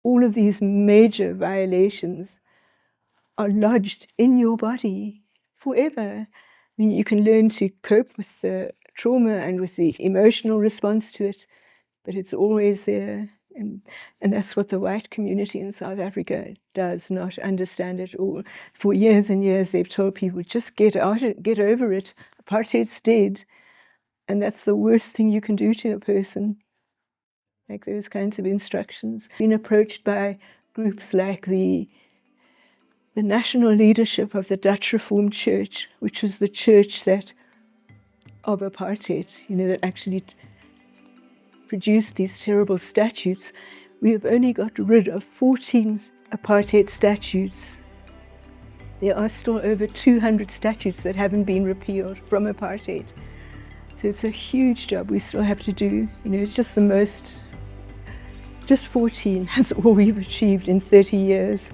all of these major violations are lodged in your body forever. I mean, you can learn to cope with the trauma and with the emotional response to it, but it's always there. And that's what the white community in South Africa does not understand at all. For years and years, they've told people, just get over it. Apartheid's dead. And that's the worst thing you can do to a person, like those kinds of instructions. Been approached by groups like the national leadership of the Dutch Reformed Church, which was the church that of apartheid, that actually produced these terrible statutes. We have only got rid of 14 apartheid statutes. There are still over 200 statutes that haven't been repealed from apartheid. So it's a huge job we still have to do. It's just just 14. That's all we've achieved in 30 years.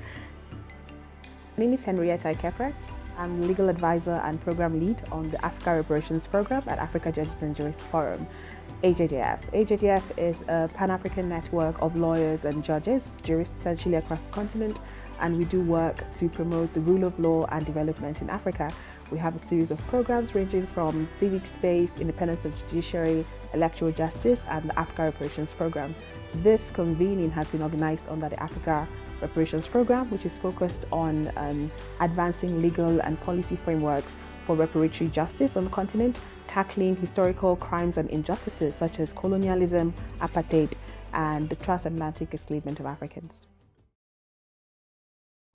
My name is Henrietta Ikepre. I'm legal advisor and program lead on the Africa Reparations program at Africa Judges and Jurists Forum, AJJF. AJJF is a Pan-African network of lawyers and judges, jurists essentially across the continent, and we do work to promote the rule of law and development in Africa. We have a series of programs ranging from civic space, independence of judiciary, electoral justice, and the Africa Reparations program. This convening has been organized under the Africa Reparations program, which is focused on advancing legal and policy frameworks for reparatory justice on the continent, tackling historical crimes and injustices such as colonialism, apartheid, and the transatlantic enslavement of Africans.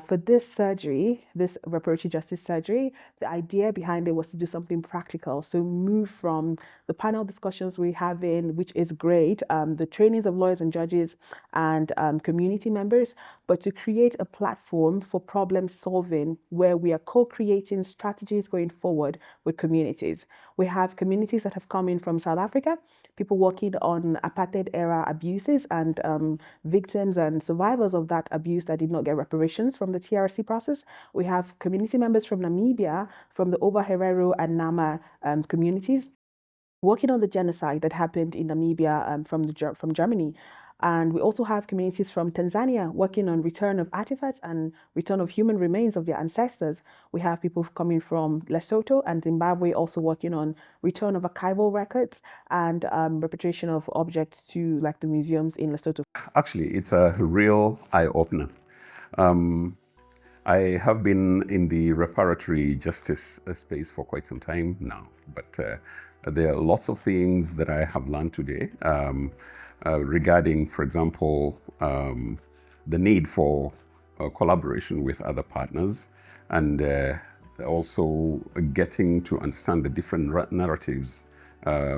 For this surgery, this reparatory justice surgery, the idea behind it was to do something practical. So move from the panel discussions we're having, which is great, the trainings of lawyers and judges and community members, but to create a platform for problem solving where we are co-creating strategies going forward with communities. We have communities that have come in from South Africa, people working on apartheid era abuses and victims and survivors of that abuse that did not get reparations from the TRC process. We have community members from Namibia, from the Ova Herero and Nama communities, working on the genocide that happened in Namibia from Germany. And we also have communities from Tanzania working on return of artifacts and return of human remains of their ancestors. We have people coming from Lesotho and Zimbabwe also working on return of archival records and repatriation of objects to like the museums in Lesotho. Actually, it's a real eye-opener. I have been in the reparatory justice space for quite some time now, but there are lots of things that I have learned today regarding, for example, the need for collaboration with other partners and also getting to understand the different narratives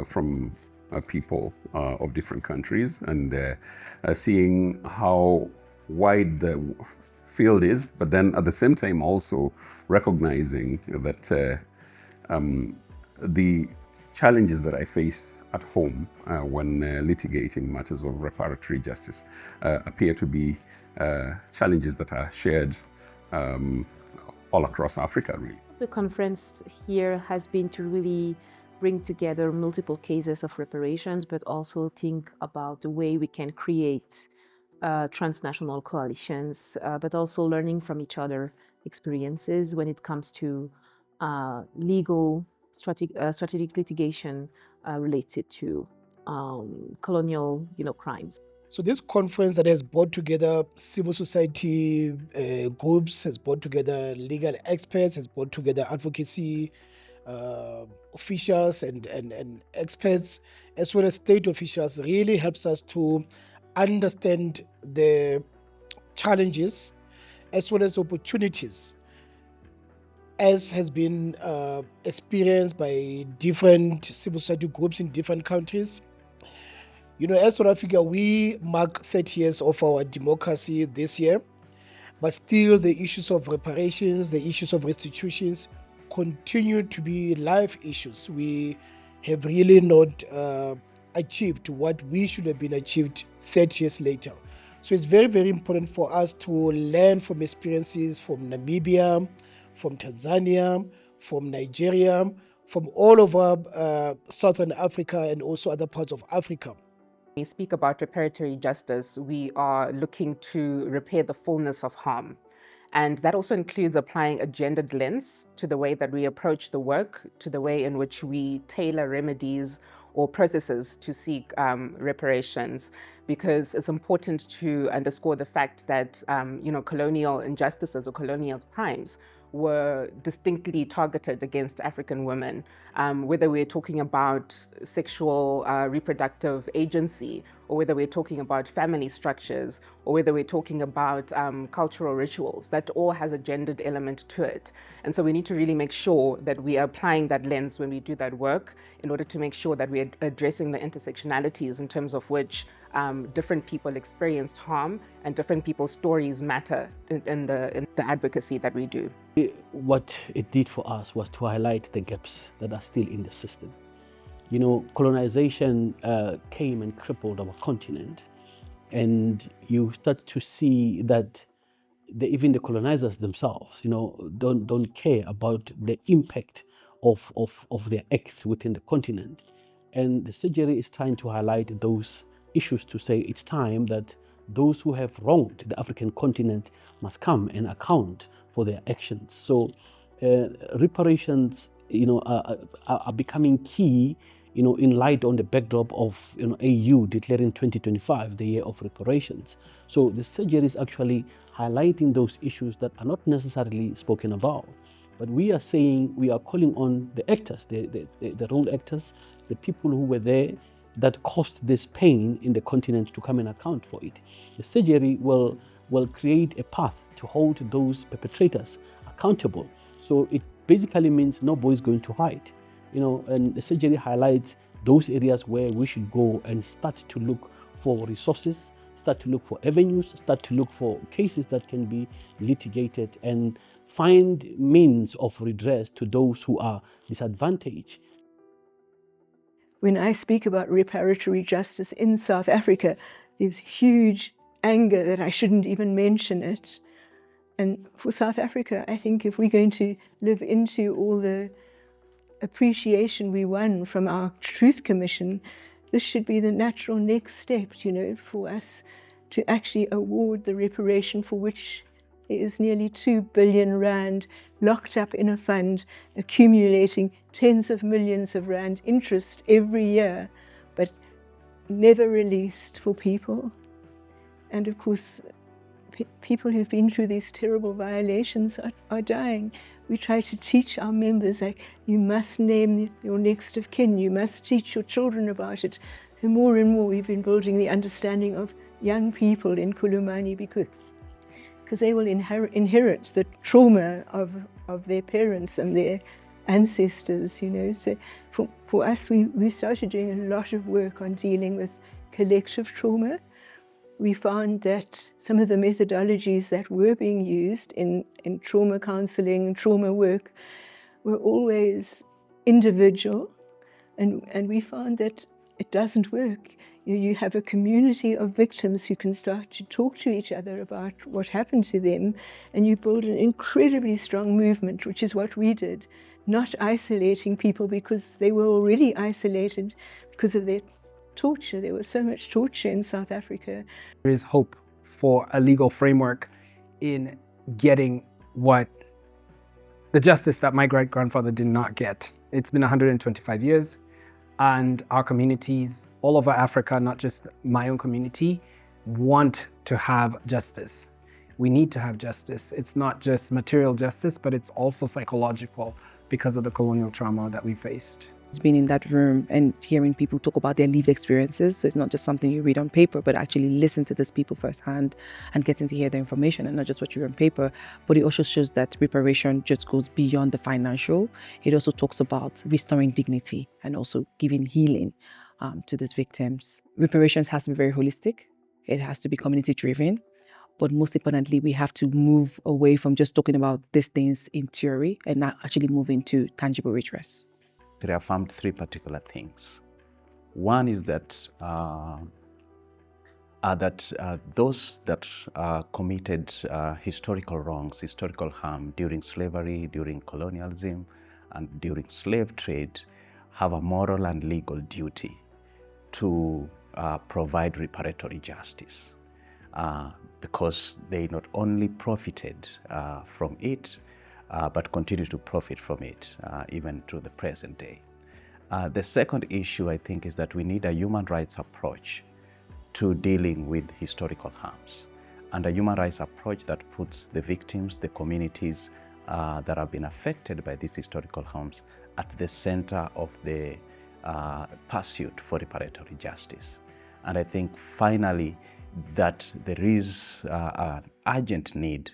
from people of different countries and seeing how wide the field is, but then at the same time also recognizing that the challenges that I face at home when litigating matters of reparatory justice appear to be challenges that are shared all across Africa, really. The conference here has been to really bring together multiple cases of reparations, but also think about the way we can create transnational coalitions, but also learning from each other experiences when it comes to legal strategic litigation related to colonial crimes. So this conference that has brought together civil society groups, has brought together legal experts, has brought together advocacy officials and experts, as well as state officials, really helps us to understand the challenges as well as opportunities as has been experienced by different civil society groups in different countries. As South Africa, we mark 30 years of our democracy this year, but still the issues of reparations, the issues of restitutions continue to be live issues. We have really not achieved what we should have been achieved 30 years later. So it's very, very important for us to learn from experiences from Namibia, from Tanzania, from Nigeria, from all over Southern Africa and also other parts of Africa. we speak about reparatory justice, we are looking to repair the fullness of harm. And that also includes applying a gendered lens to the way that we approach the work, to the way in which we tailor remedies or processes to seek reparations, because it's important to underscore the fact that colonial injustices or colonial crimes were distinctly targeted against African women, whether we're talking about sexual reproductive agency, or whether we're talking about family structures, or whether we're talking about cultural rituals. That all has a gendered element to it. And so we need to really make sure that we are applying that lens when we do that work, in order to make sure that we're addressing the intersectionalities in terms of which different people experienced harm and different people's stories matter in the advocacy that we do. What it did for us was to highlight the gaps that are still in the system. You know, colonization came and crippled our continent, and you start to see that even the colonizers themselves, don't care about the impact of their acts within the continent. And the surgery is trying to highlight those issues to say it's time that those who have wronged the African continent must come and account for their actions. So reparations, are becoming key, in light on the backdrop of AU declaring 2025 the year of reparations. So the surgery is actually highlighting those issues that are not necessarily spoken about. But we are saying, we are calling on the actors, the role actors, the people who were there that caused this pain in the continent to come and account for it. The surgery will create a path to hold those perpetrators accountable. So it basically means nobody's going to hide. And the surgery highlights those areas where we should go and start to look for resources, start to look for avenues, start to look for cases that can be litigated, and find means of redress to those who are disadvantaged. When I speak about reparatory justice in South Africa, there's huge anger that I shouldn't even mention it. And for South Africa, I think if we're going to live into all the appreciation we won from our Truth Commission, this should be the natural next step, for us to actually award the reparation for which there is nearly 2 billion rand locked up in a fund, accumulating tens of millions of rand interest every year, but never released for people. And of course, people who've been through these terrible violations are dying. We try to teach our members, like, you must name your next of kin, you must teach your children about it. So more and more we've been building the understanding of young people in Kulumani, because they will inherit the trauma of their parents and their ancestors, So for us, we started doing a lot of work on dealing with collective trauma. We found that some of the methodologies that were being used in trauma counseling and trauma work were always individual, and we found that it doesn't work. You have a community of victims who can start to talk to each other about what happened to them, and you build an incredibly strong movement, which is what we did, not isolating people because they were already isolated because of their torture. There was so much torture in South Africa. There is hope for a legal framework in getting the justice that my great-grandfather did not get. It's been 125 years, and our communities all over Africa, not just my own community, want to have justice. We need to have justice. It's not just material justice, but it's also psychological because of the colonial trauma that we faced. Being in that room and hearing people talk about their lived experiences. So it's not just something you read on paper, but actually listen to these people firsthand and getting to hear the information, and not just what you read on paper. But it also shows that reparation just goes beyond the financial. It also talks about restoring dignity and also giving healing to these victims. Reparations has to be very holistic. It has to be community driven. But most importantly, we have to move away from just talking about these things in theory and now actually move into tangible redress. They affirmed three particular things. One is that those that committed historical wrongs, historical harm during slavery, during colonialism, and during slave trade have a moral and legal duty to provide reparatory justice because they not only profited from it, but continue to profit from it even to the present day. The second issue, I think, is that we need a human rights approach to dealing with historical harms, and a human rights approach that puts the victims, the communities that have been affected by these historical harms at the center of the pursuit for reparatory justice. And I think finally that there is an urgent need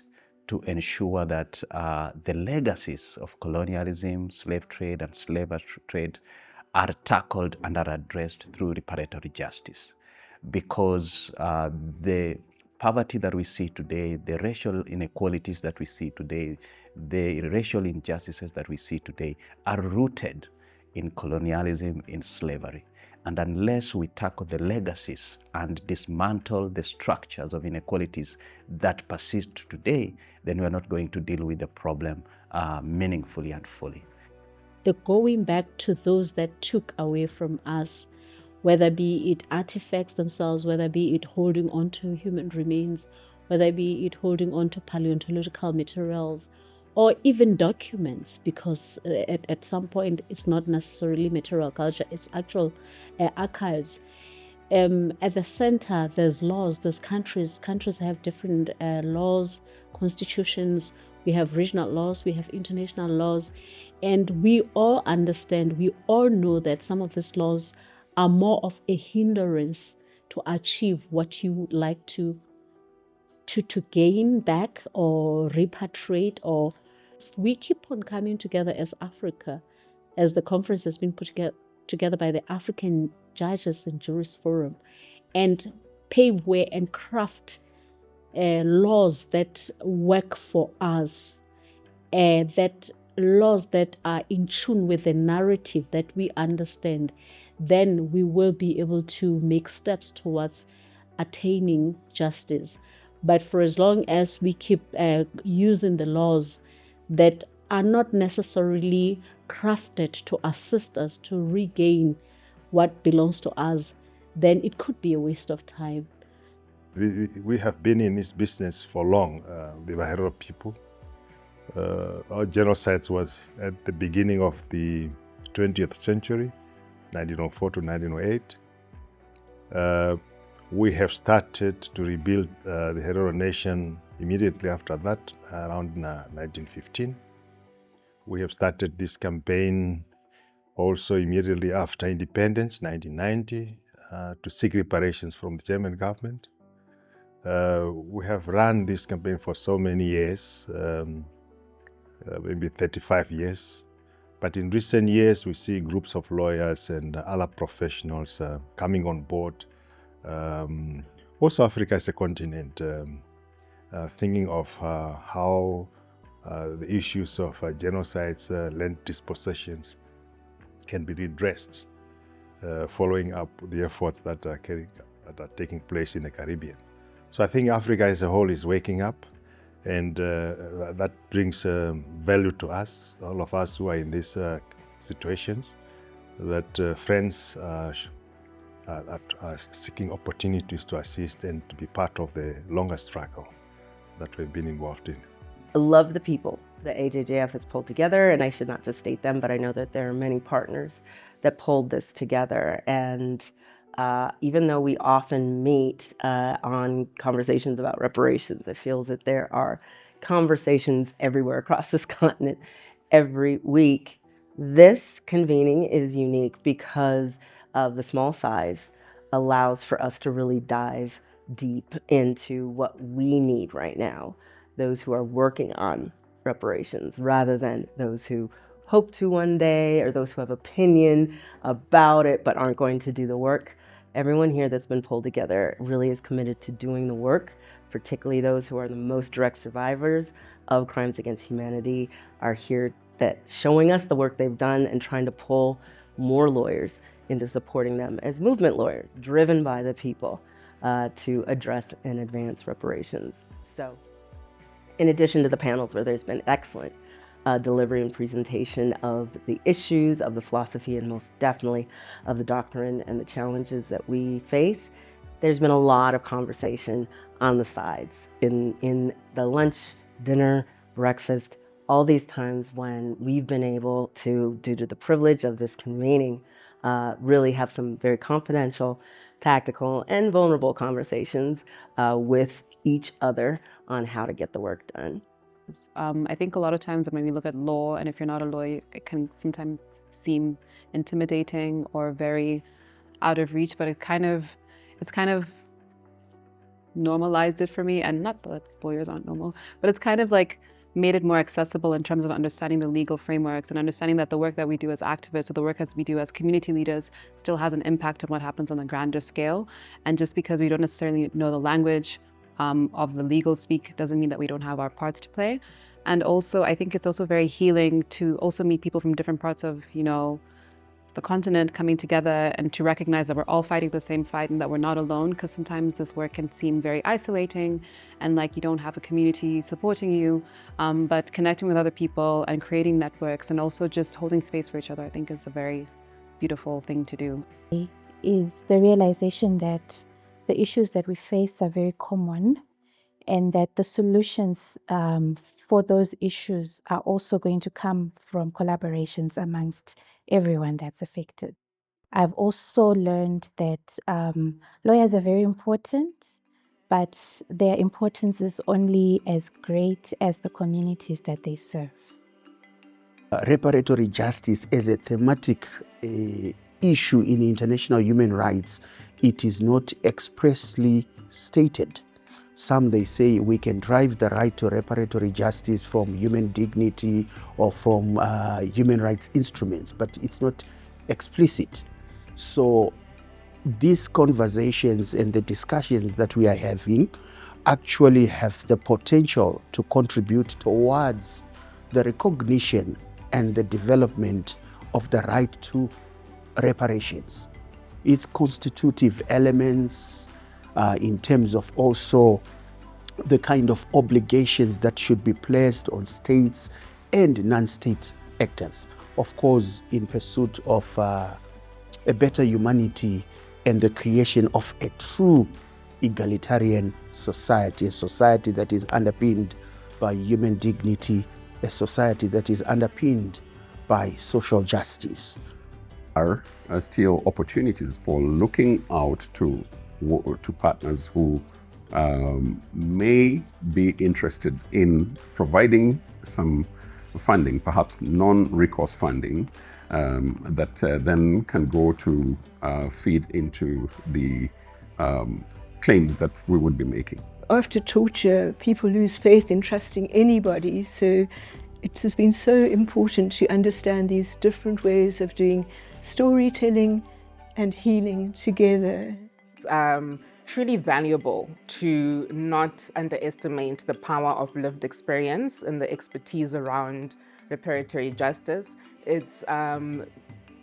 to ensure that the legacies of colonialism, slave trade, and slave trade are tackled and are addressed through reparatory justice, because the poverty that we see today, the racial inequalities that we see today, the racial injustices that we see today are rooted in colonialism, in slavery. And unless we tackle the legacies and dismantle the structures of inequalities that persist today, then we are not going to deal with the problem meaningfully and fully. The going back to those that took away from us, whether be it artifacts themselves, whether be it holding on to human remains, whether be it holding on to paleontological materials, or even documents, because at some point it's not necessarily material culture, it's actual archives. At the center, there's laws, there's countries. Countries have different laws, constitutions. We have regional laws, we have international laws, and we all understand, we all know that some of these laws are more of a hindrance to achieve what you would like to gain back or repatriate. Or we keep on coming together as Africa, as the conference has been put together by the African Judges and Jurists Forum, and pave way and craft laws that work for us, that laws that are in tune with the narrative that we understand, then we will be able to make steps towards attaining justice. But for as long as we keep using the laws that are not necessarily crafted to assist us to regain what belongs to us, then it could be a waste of time. We have been in this business for long, the Bahero people. Our genocides was at the beginning of the 20th century, 1904 to 1908. We have started to rebuild the Herero nation immediately after that, around 1915. We have started this campaign also immediately after independence, 1990, to seek reparations from the German government. We have run this campaign for so many years, maybe 35 years. But in recent years, we see groups of lawyers and other professionals coming on board. Also, Africa as a continent, thinking of how the issues of genocides, land dispossessions can be redressed, following up the efforts that are taking place in the Caribbean. So I think Africa as a whole is waking up, and that brings value to us, all of us who are in these situations, that friends are seeking opportunities to assist and to be part of the longer struggle that we've been involved in. I love the people that AJJF has pulled together, and I should not just state them, but I know that there are many partners that pulled this together. And even though we often meet on conversations about reparations, it feels that there are conversations everywhere across this continent every week. This convening is unique because of the small size, allows for us to really dive deep into what we need right now, those who are working on reparations, rather than those who hope to one day, or those who have opinion about it but aren't going to do the work. Everyone here that's been pulled together really is committed to doing the work, particularly those who are the most direct survivors of crimes against humanity are here that showing us the work they've done and trying to pull more lawyers into supporting them as movement lawyers, driven by the people to address and advance reparations. So in addition to the panels where there's been excellent delivery and presentation of the issues, of the philosophy, and most definitely of the doctrine and the challenges that we face. There's been a lot of conversation on the sides, in the lunch, dinner, breakfast, all these times when we've been able to, due to the privilege of this convening, really have some very confidential, tactical, and vulnerable conversations with each other on how to get the work done. I think a lot of times when we look at law, and if you're not a lawyer, it can sometimes seem intimidating or very out of reach, but it's kind of normalized it for me. And not that lawyers aren't normal, but it's kind of like made it more accessible in terms of understanding the legal frameworks and understanding that the work that we do as activists or the work that we do as community leaders still has an impact on what happens on a grander scale. And just because we don't necessarily know the language of the legal speak doesn't mean that we don't have our parts to play. And also, I think it's also very healing to also meet people from different parts of, the continent coming together and to recognize that we're all fighting the same fight and that we're not alone, because sometimes this work can seem very isolating and like you don't have a community supporting you, but connecting with other people and creating networks and also just holding space for each other, I think is a very beautiful thing to do. Is the realization that the issues that we face are very common and that the solutions for those issues are also going to come from collaborations amongst everyone that's affected. I've also learned that lawyers are very important, but their importance is only as great as the communities that they serve. Reparatory justice as a thematic issue in international human rights, it is not expressly stated. Some, they say we can drive the right to reparatory justice from human dignity or from human rights instruments, but it's not explicit. So these conversations and the discussions that we are having actually have the potential to contribute towards the recognition and the development of the right to reparations. Its constitutive elements, in terms of also the kind of obligations that should be placed on states and non-state actors, of course, in pursuit of a better humanity and the creation of a true egalitarian society, a society that is underpinned by human dignity, a society that is underpinned by social justice. Are still opportunities for looking out to partners who may be interested in providing some funding, perhaps non-recourse funding, that then can go to feed into the claims that we would be making. After torture, people lose faith in trusting anybody, so it has been so important to understand these different ways of doing storytelling and healing together. It's truly valuable to not underestimate the power of lived experience and the expertise around reparatory justice. It's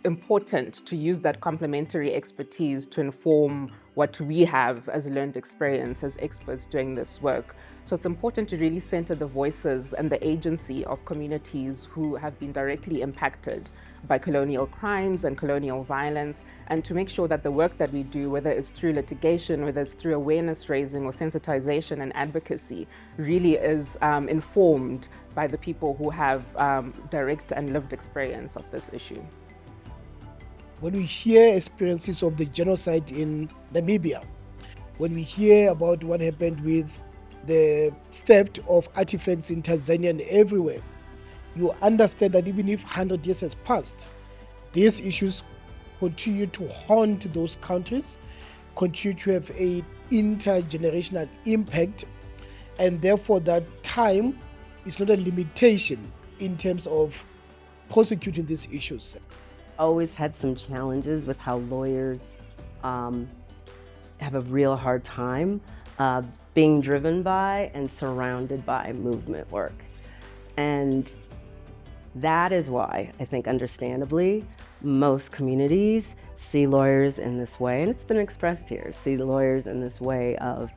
important to use that complementary expertise to inform what we have as learned experience as experts doing this work. So it's important to really center the voices and the agency of communities who have been directly impacted by colonial crimes and colonial violence, and to make sure that the work that we do, whether it's through litigation, whether it's through awareness raising or sensitization and advocacy, really is informed by the people who have direct and lived experience of this issue. When we hear experiences of the genocide in Namibia, when we hear about what happened with the theft of artifacts in Tanzania and everywhere, you understand that even if 100 years has passed, these issues continue to haunt those countries, continue to have an intergenerational impact, and therefore that time is not a limitation in terms of prosecuting these issues. Always had some challenges with how lawyers have a real hard time being driven by and surrounded by movement work. And that is why I think, understandably, most communities see lawyers in this way, and it's been expressed here, see lawyers in this way of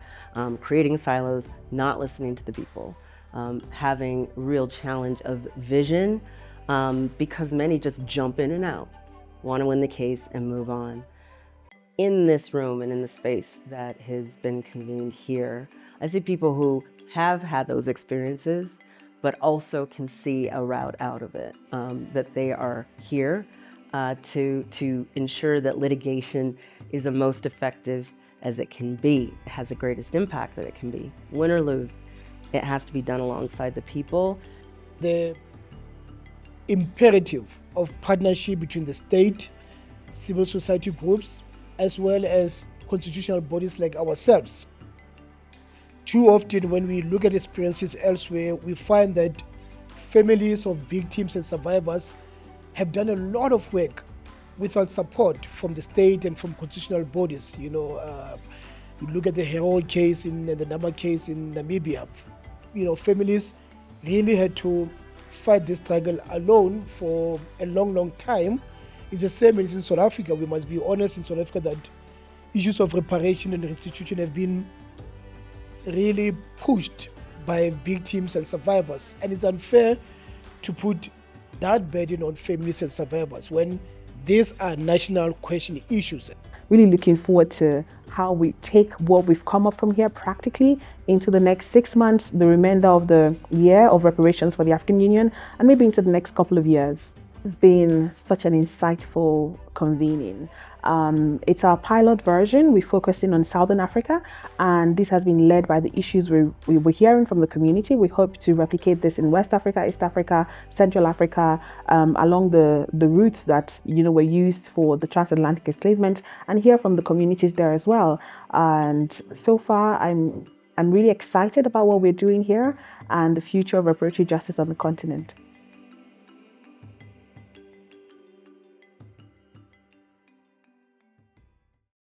creating silos, not listening to the people, having real challenge of vision, because many just jump in and out, want to win the case and move on. In this room and in the space that has been convened here, I see people who have had those experiences, but also can see a route out of it, that they are here to ensure that litigation is the most effective as it can be, it has the greatest impact that it can be. Win or lose, it has to be done alongside the people. The imperative of partnership between the state, civil society groups, as well as constitutional bodies like ourselves. Too often when we look at experiences elsewhere, we find that families of victims and survivors have done a lot of work without support from the state and from constitutional bodies. You look at the Hero case the Nama case in Namibia. Families really had to fight this struggle alone for a long, long time. It's the same in South Africa. We must be honest in South Africa that issues of reparation and restitution have been really pushed by victims and survivors. And it's unfair to put that burden on families and survivors when these are national question issues. Really looking forward to how we take what we've come up from here practically into the next 6 months, the remainder of the year of reparations for the African Union, and maybe into the next couple of years. It's been such an insightful convening. It's our pilot version. We're focusing on Southern Africa, and this has been led by the issues we were hearing from the community. We hope to replicate this in West Africa, East Africa, Central Africa, along the routes that were used for the transatlantic enslavement, and hear from the communities there as well. And so far, I'm really excited about what we're doing here and the future of reparatory justice on the continent.